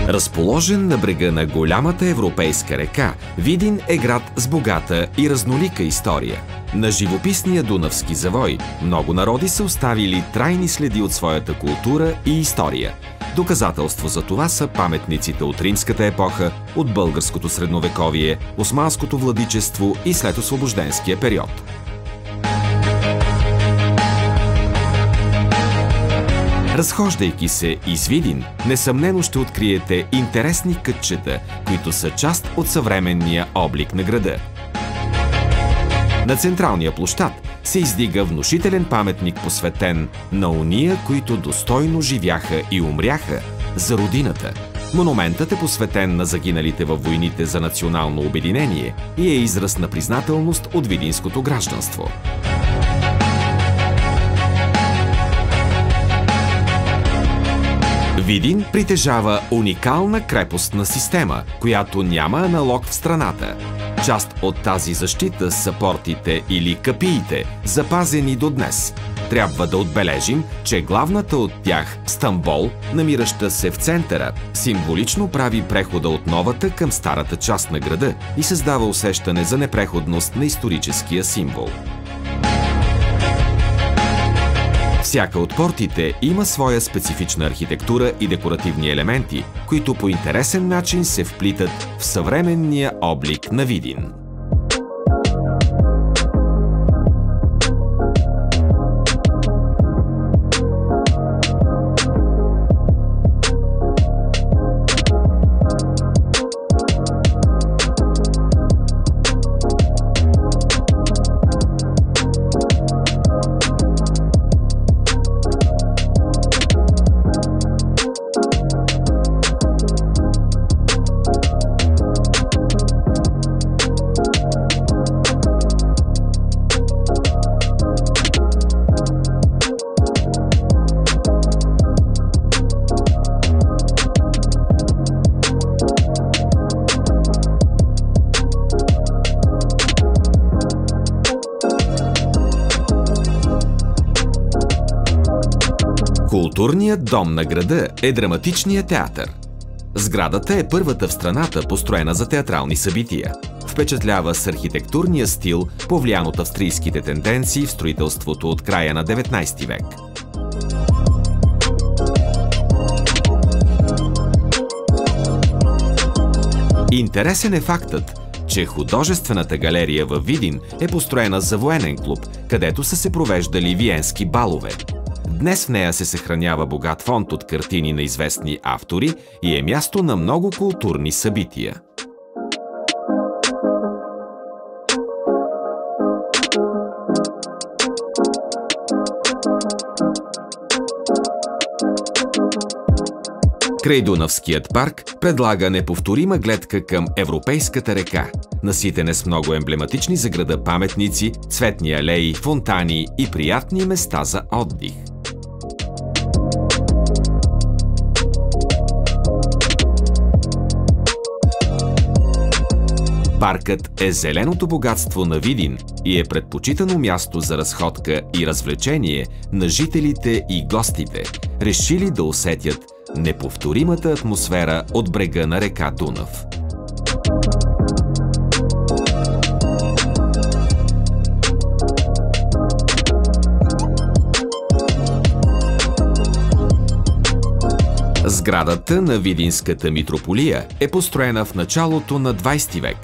Разположен на брега на голямата европейска река, Видин е град с богата и разнолика история. На живописния Дунавски завой много народи са оставили трайни следи от своята култура и история. Доказателство за това са паметниците от римската епоха, от българското средновековие, османското владичество и след освобожденския период. Разхождайки се из Видин, несъмнено ще откриете интересни кътчета, които са част от съвременния облик на града. На централния площад се издига внушителен паметник, посветен на ония, които достойно живяха и умряха за родината. Монументът е посветен на загиналите във войните за национално обединение и е израз на признателност от видинското гражданство. Видин притежава уникална крепостна система, която няма аналог в страната. Част от тази защита са портите или капиите, запазени до днес. Трябва да отбележим, че главната от тях, Стамбол, намираща се в центъра, символично прави прехода от новата към старата част на града и създава усещане за непреходност на историческия символ. Всяка от портите има своя специфична архитектура и декоративни елементи, които по интересен начин се вплитат в съвременния облик на Видин. Културният дом на града е драматичният театър. Сградата е първата в страната, построена за театрални събития. Впечатлява с архитектурния стил, повлиян от австрийските тенденции в строителството от края на 19 век. Интересен е фактът, че художествената галерия във Видин е построена за военен клуб, където са се провеждали виенски балове. Днес в нея се съхранява богат фонд от картини на известни автори и е място на много културни събития. Крайдунавският парк предлага неповторима гледка към европейската река, наситена с много емблематични за града паметници, цветни алеи, фонтани и приятни места за отдих. Паркът е зеленото богатство на Видин и е предпочитано място за разходка и развлечение на жителите и гостите, решили да усетят неповторимата атмосфера от брега на река Дунав. Сградата на Видинската митрополия е построена в началото на 20 век.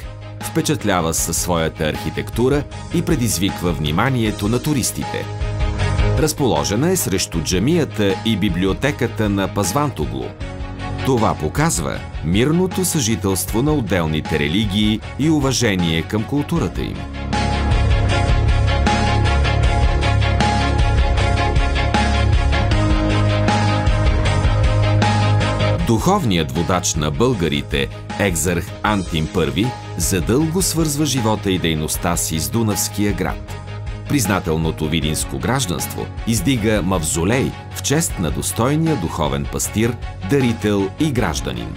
Впечатлява със своята архитектура и предизвиква вниманието на туристите. Разположена е срещу джамията и библиотеката на Пазвантоглу. Това показва мирното съжителство на отделните религии и уважение към културата им. Духовният водач на българите, екзарх Антим I, задълго свързва живота и дейността си с Дунавския град. Признателното видинско гражданство издига мавзолей в чест на достойния духовен пастир, дарител и гражданин.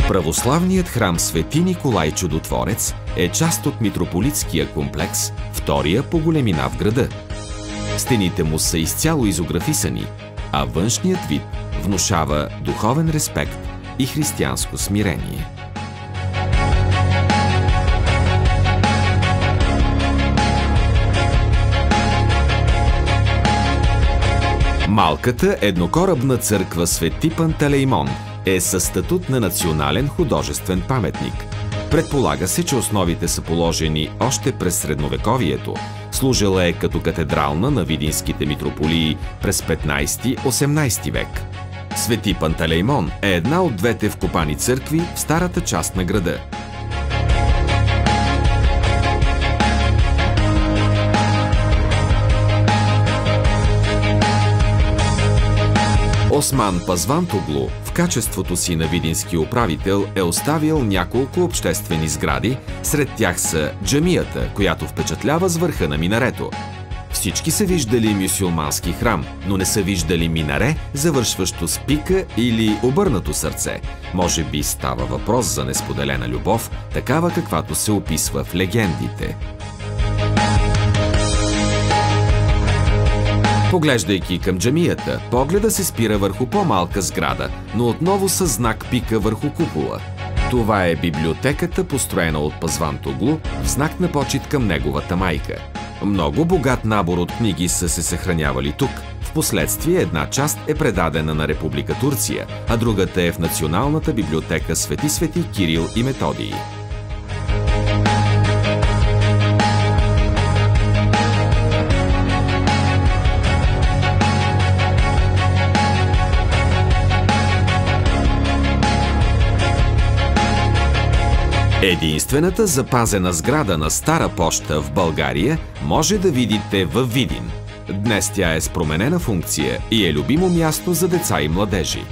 Православният храм Свети Николай Чудотворец е част от митрополитския комплекс, втория по големина в града. Стените му са изцяло изографисани, а външният вид внушава духовен респект и християнско смирение. Малката еднокорабна църква Свети Пантелеймон е със статут на национален художествен паметник. Предполага се, че основите са положени още през средновековието. Служила е като катедрална на видинските митрополии през 15-18 век. Свети Пантелеймон е една от двете вкопани църкви в старата част на града. Осман Пазвантоглу в качеството си на видински управител е оставил няколко обществени сгради, сред тях са джамията, която впечатлява с върха на минарето. Всички са виждали мюсюлмански храм, но не са виждали минаре, завършващо с пика или обърнато сърце. Може би става въпрос за несподелена любов, такава каквато се описва в легендите. Поглеждайки към джамията, погледа се спира върху по-малка сграда, но отново със знак пика върху купола. Това е библиотеката, построена от Пазвантоглу в знак на почит към неговата майка. Много богат набор от книги са се съхранявали тук. Впоследствие една част е предадена на Република Турция, а другата е в Националната библиотека Свети Кирил и Методий. Единствената запазена сграда на Стара поща в България може да видите във Видин. Днес тя е с променена функция и е любимо място за деца и младежи.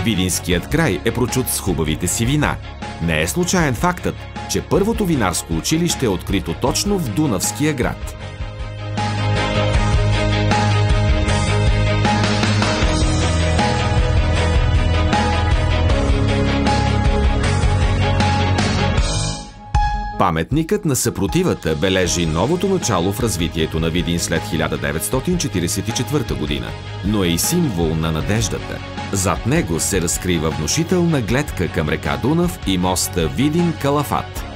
Видинският край е прочут с хубавите си вина. Не е случайен фактът, че първото винарско училище е открито точно в Дунавския град. Паметникът на съпротивата бележи новото начало в развитието на Видин след 1944 година, но е и символ на надеждата. Зад него се разкрива внушителна гледка към река Дунав и моста Видин-Калафат.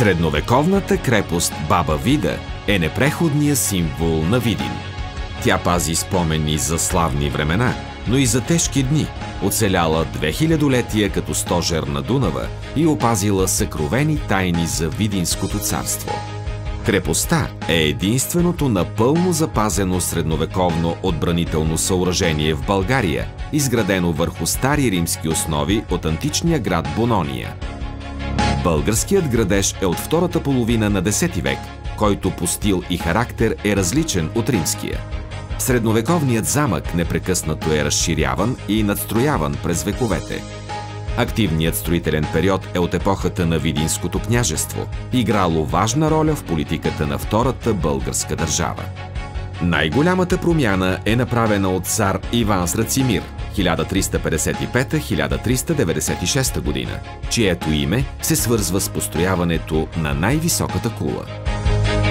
Средновековната крепост Баба Вида е непреходният символ на Видин. Тя пази спомени за славни времена, но и за тежки дни, оцеляла 2000-летия като стожер на Дунава и опазила съкровени тайни за Видинското царство. Крепостта е единственото напълно запазено средновековно отбранително съоръжение в България, изградено върху стари римски основи от античния град Бонония. Българският градеж е от втората половина на X век, който по стил и характер е различен от римския. Средновековният замък непрекъснато е разширяван и надстрояван през вековете. Активният строителен период е от епохата на Видинското княжество, играло важна роля в политиката на Втората българска държава. Най-голямата промяна е направена от цар Иван Срацимир 1355-1396 година, чието име се свързва с построяването на най-високата кула.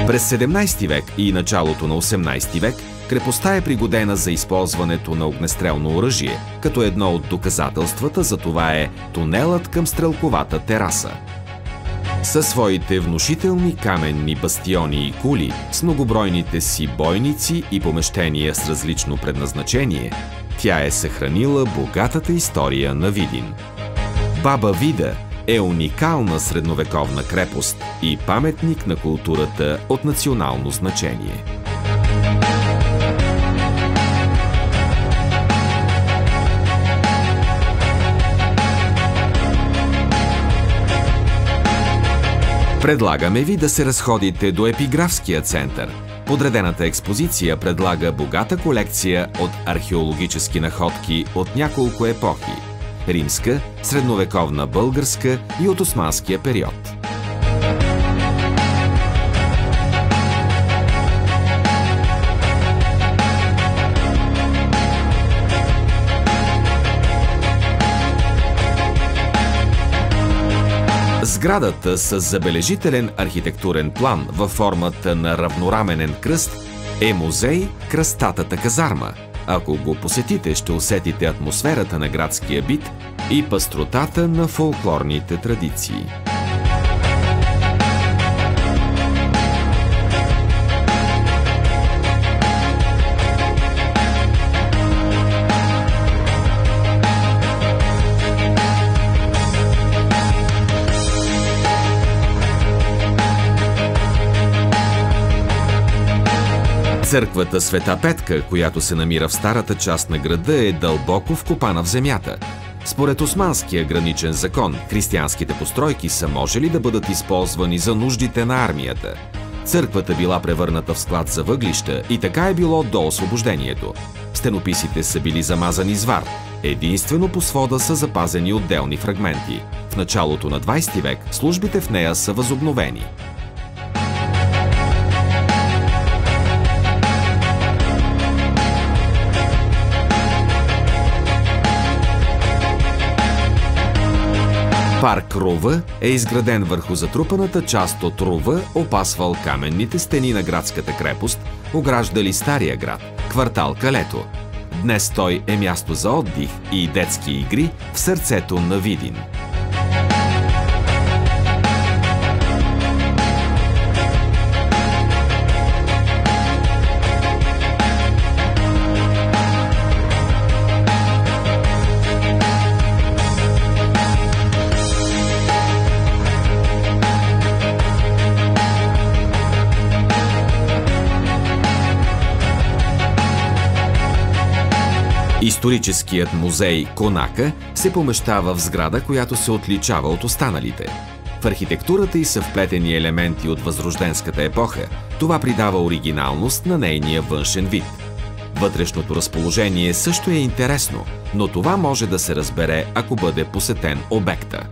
През 17 век и началото на 18 век крепостта е пригодена за използването на огнестрелно оръжие, като едно от доказателствата за това е тунелът към стрелковата тераса. Със своите внушителни каменни бастиони и кули, с многобройните си бойници и помещения с различно предназначение, тя е съхранила богатата история на Видин. Баба Вида е уникална средновековна крепост и паметник на културата от национално значение. Предлагаме ви да се разходите до епиграфския център, Подредената експозиция предлага богата колекция от археологически находки от няколко епохи – римска, средновековна българска и от османския период. Сградата с забележителен архитектурен план във формата на равнораменен кръст е музей Кръстатата казарма. Ако го посетите, ще усетите атмосферата на градския бит и пъстротата на фолклорните традиции. Църквата Света Петка, която се намира в старата част на града, е дълбоко вкопана в земята. Според османския граничен закон, християнските постройки са можели да бъдат използвани за нуждите на армията. Църквата била превърната в склад за въглища и така е било до освобождението. Стенописите са били замазани с вар. Единствено по свода са запазени отделни фрагменти. В началото на 20 век службите в нея са възобновени. Парк Рува е изграден върху затрупаната част от рува, опасвал каменните стени на градската крепост, ограждали Стария град, квартал Калето. Днес той е място за отдих и детски игри в сърцето на Видин. Историческият музей Конака се помещава в сграда, която се отличава от останалите. В архитектурата й са вплетени елементи от възрожденската епоха. Това придава оригиналност на нейния външен вид. Вътрешното разположение също е интересно, но това може да се разбере, ако бъде посетен обекта.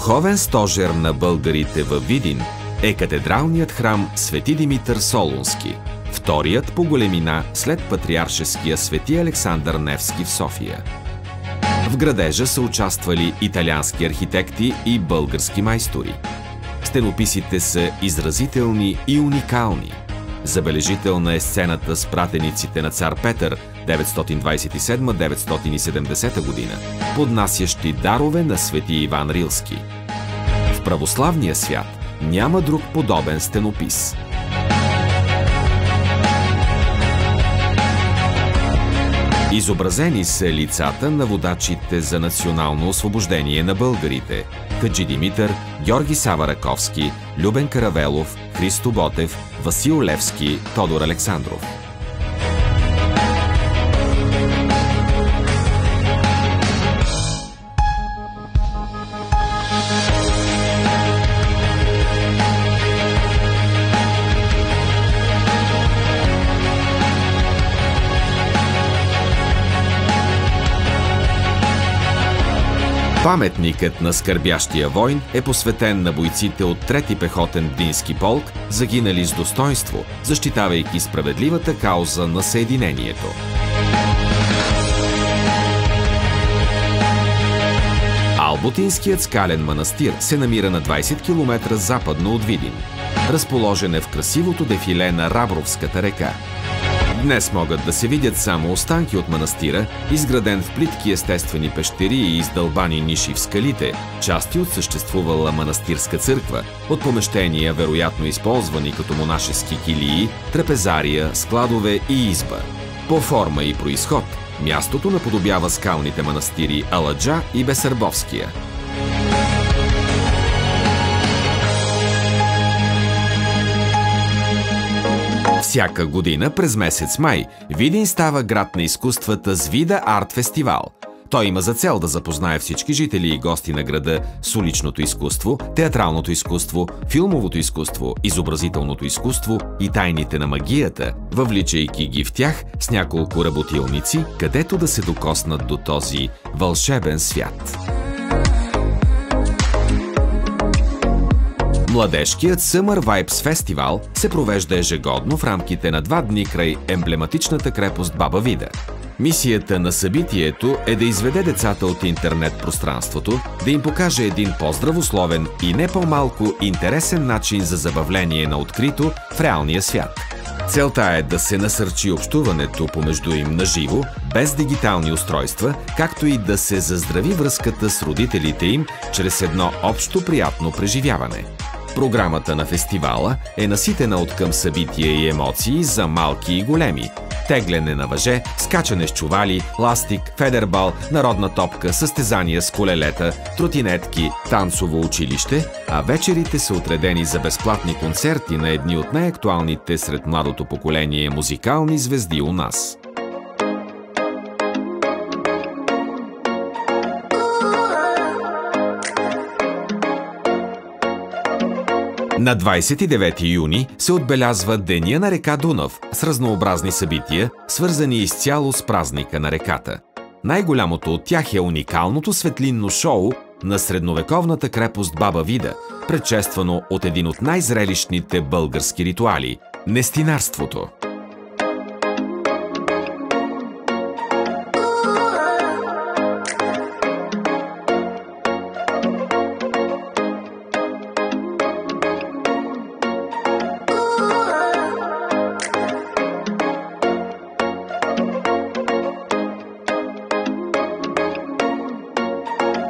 Духовен стожер на българите във Видин е катедралният храм Свети Димитър Солунски, вторият по големина след патриаршеския Свети Александър Невски в София. В градежа са участвали италиански архитекти и български майстори. Стенописите са изразителни и уникални. Забележителна е сцената с пратениците на цар Петър 927-970 година, поднасящи дарове на свети Иван Рилски. В православния свят няма друг подобен стенопис. Изобразени са лицата на водачите за национално освобождение на българите – Хаджи Димитър, Георги Сава Раковски, Любен Каравелов, Христо Ботев, Васил Левски, Тодор Александров. Паметникът на скърбящия войн е посветен на бойците от 3-ти пехотен Двински полк, загинали с достойнство, защитавайки справедливата кауза на Съединението. Алботинският скален манастир се намира на 20 км западно от Видин. Разположен е в красивото дефиле на Рабровската река. Днес могат да се видят само останки от манастира, изграден в плитки естествени пещери и издълбани ниши в скалите, части от съществувала манастирска църква, от помещения, вероятно използвани като монашески килии, трапезария, складове и изба. По форма и произход, мястото наподобява скалните манастири Аладжа и Бесърбовския. Всяка година през месец май Видин става град на изкуствата с Вида Арт Фестивал. Той има за цел да запознае всички жители и гости на града с уличното изкуство, театралното изкуство, филмовото изкуство, изобразителното изкуство и тайните на магията, въвличайки ги в тях с няколко работилници, където да се докоснат до този вълшебен свят. Младежкият Summer Vibes Festival се провежда ежегодно в рамките на 2 дни край емблематичната крепост Баба Вида. Мисията на събитието е да изведе децата от интернет пространството, да им покаже един по-здравословен и не по-малко интересен начин за забавление на открито в реалния свят. Целта е да се насърчи общуването помежду им на живо, без дигитални устройства, както и да се заздрави връзката с родителите им чрез едно общо приятно преживяване. Програмата на фестивала е наситена откъм събития и емоции за малки и големи. Тегляне на въже, скачане с чували, ластик, федербал, народна топка, състезания с колелета, тротинетки, танцово училище, а вечерите са отредени за безплатни концерти на едни от най-актуалните сред младото поколение музикални звезди у нас. На 29 юни се отбелязва Деня на река Дунав с разнообразни събития, свързани изцяло с празника на реката. Най-голямото от тях е уникалното светлинно шоу на средновековната крепост Баба Вида, предшествано от един от най-зрелищните български ритуали – нестинарството.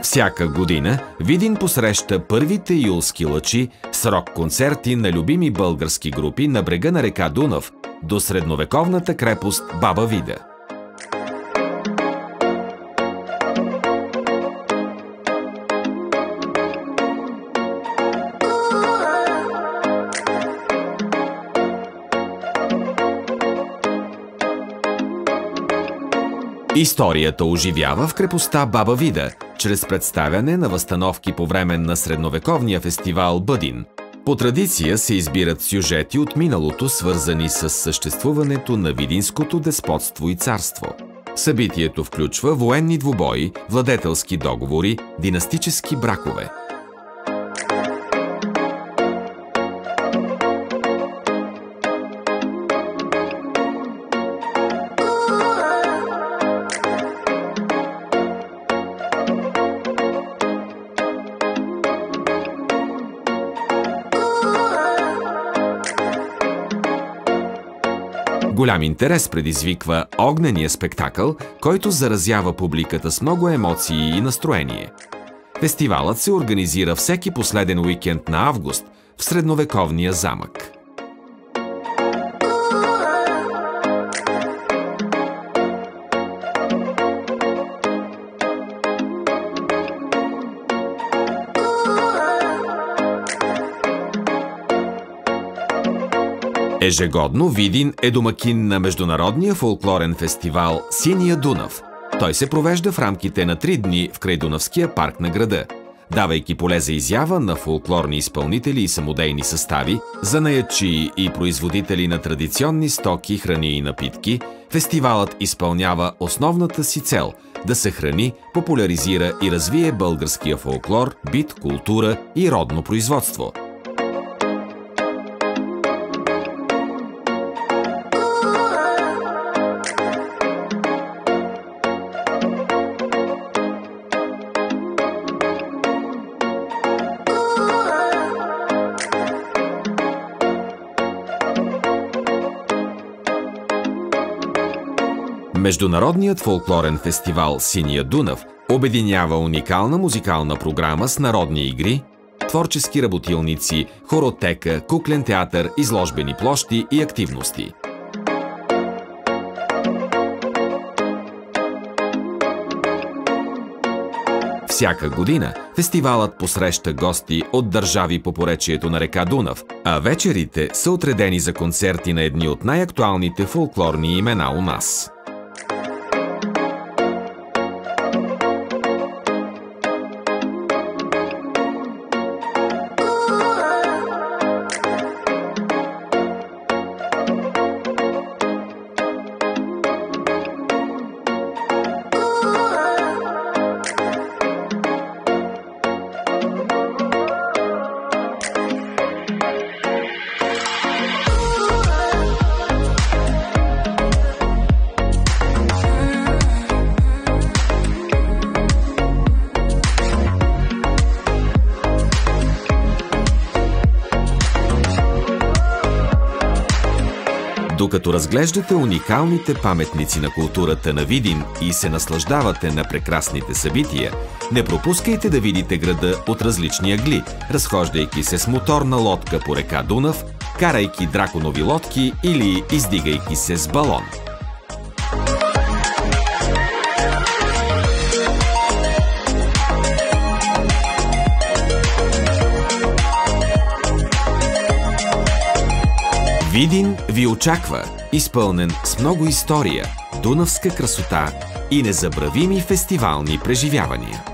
Всяка година Видин посреща първите юлски лъчи с рок-концерти на любими български групи на брега на река Дунав до средновековната крепост Баба Вида. Историята оживява в крепостта Баба Вида чрез представяне на възстановки по време на средновековния фестивал Бъдин. По традиция се избират сюжети от миналото, свързани с съществуването на видинското деспотство и царство. Събитието включва военни двубои, владетелски договори, династически бракове. Голям интерес предизвиква огнения спектакъл, който заразява публиката с много емоции и настроение. Фестивалът се организира всеки последен уикенд на август в средновековния замък. Ежегодно Видин е домакин на международния фолклорен фестивал Синия Дунав. Той се провежда в рамките на 3 дни в крайдунавския парк на града, давайки поле за изява на фолклорни изпълнители и самодейни състави, занаятчии и производители на традиционни стоки, храни и напитки. Фестивалът изпълнява основната си цел – да съхрани, популяризира и развие българския фолклор, бит, култура и родно производство. Международният фолклорен фестивал «Синия Дунав» обединява уникална музикална програма с народни игри, творчески работилници, хоротека, куклен театър, изложбени площи и активности. Всяка година фестивалът посреща гости от държави по поречието на река Дунав, а вечерите са отредени за концерти на едни от най-актуалните фолклорни имена у нас. Докато разглеждате уникалните паметници на културата на Видин и се наслаждавате на прекрасните събития, не пропускайте да видите града от различни ъгли, разхождайки се с моторна лодка по река Дунав, карайки драконови лодки или издигайки се с балон. Видин ви очаква, изпълнен с много история, дунавска красота и незабравими фестивални преживявания.